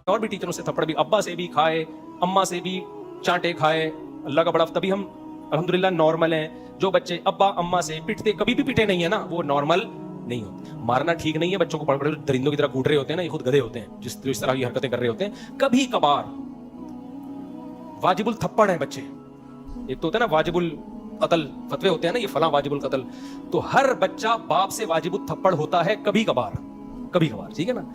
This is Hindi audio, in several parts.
और भी टीचरों से थप्पड़ भी, अब्बा से भी खाए, अम्मा से भी चांटे खाए, अल्लाह का बड़ा, तभी हम अल्हम्दुलिल्लाह नॉर्मल हैं। जो बच्चे अब्बा अम्मा से पिटते, कभी भी पिटे नहीं है ना, वो नॉर्मल नहीं होते। मारना ठीक नहीं है, बच्चों को पड़ पड़ दरिंदों की तरह कूट रहे होते हैं ना, ये खुद गधे होते हैं जिस तरह की हरकतें कर रहे होते हैं। कभी कभार वाजिबुल थप्पड़ है बच्चे, एक तो होता है ना वाजिबुल कत्ल, फतवे होते हैं ना, ये फला वाजिबुल कत्ल। तो हर बच्चा बाप से वाजिबुल थप्पड़ होता है कभी कभार, कभी कभार, ठीक है ना।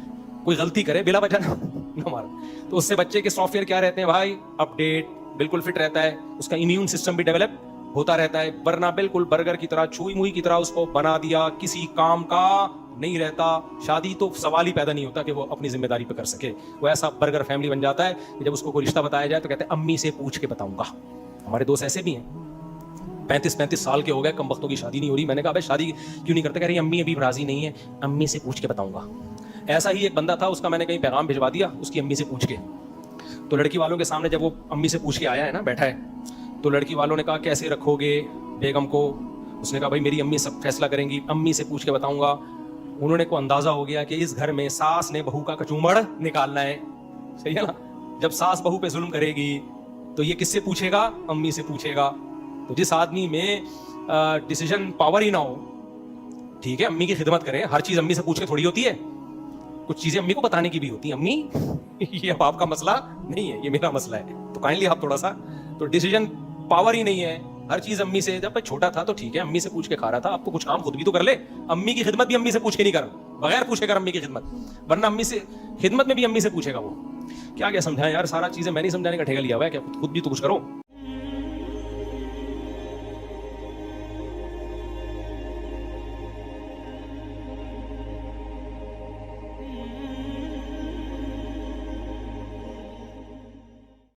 कोई गलती करे बिला वजह ना मार, तो उससे बच्चे के सॉफ्टवेयर क्या रहते हैं भाई, अपडेट, बिल्कुल फिट रहता है, उसका इम्यून सिस्टम भी डेवलप होता रहता है। वरना बिल्कुल बर्गर की तरह, छुई मुई की तरह उसको बना दिया, किसी काम का नहीं रहता। शादी तो सवाल ही पैदा नहीं होता कि वो अपनी जिम्मेदारी पे कर सके। वो ऐसा बर्गर फैमिली बन जाता है कि जब उसको कोई रिश्ता बताया जाए तो कहते हैं अम्मी से पूछ के बताऊंगा। हमारे दोस्त ऐसे भी हैं, 35-35 साल के हो गए, कम वक्तों की शादी नहीं हो रही। मैंने कहा भाई शादी क्यों नहीं करते? कह रही अम्मी अभी राजी नहीं है, अम्मी से पूछ के बताऊंगा। ऐसा ही एक बंदा था, उसका मैंने कहीं पैगाम भिजवा दिया उसकी अम्मी से पूछ के। तो लड़की वालों के सामने जब वो अम्मी से पूछ के आया है ना, बैठा है, तो लड़की वालों ने कहा कैसे रखोगे बेगम को? उसने कहा भाई मेरी अम्मी सब फैसला करेंगी, अम्मी से पूछ के बताऊंगा। उन्होंने को अंदाजा हो गया कि इस घर में सास ने बहू का कचूमड़ निकालना है, सही है ना। जब सास बहू पे जुल्म करेगी तो ये किससे पूछेगा? अम्मी से पूछेगा। तो जिस आदमी में डिसीजन पावर ही ना हो, ठीक है, अम्मी की खिदमत करें, हर चीज अम्मी से पूछ के थोड़ी होती है, कुछ चीजें अम्मी को बताने की भी होती है। अम्मी ये अब आपका मसला नहीं है, ये मेरा मसला है, तो काइंडली आप थोड़ा सा, तो डिसीजन पावर ही नहीं है, हर चीज अम्मी से। जब मैं छोटा था तो ठीक है अम्मी से पूछ के खा रहा था, अब तो कुछ काम खुद भी तो कर ले। अम्मी की खिदमत भी अम्मी से पूछ के नहीं कर, बगैर पूछे कर अम्मी की खिदमत, वरना अम्मी से खिदमत में भी अम्मी से पूछेगा वो। क्या क्या समझाएं यार, सारा चीजें मैं नहीं समझाने का ठेका लिया हुआ है, क्या खुद भी तो कुछ करो।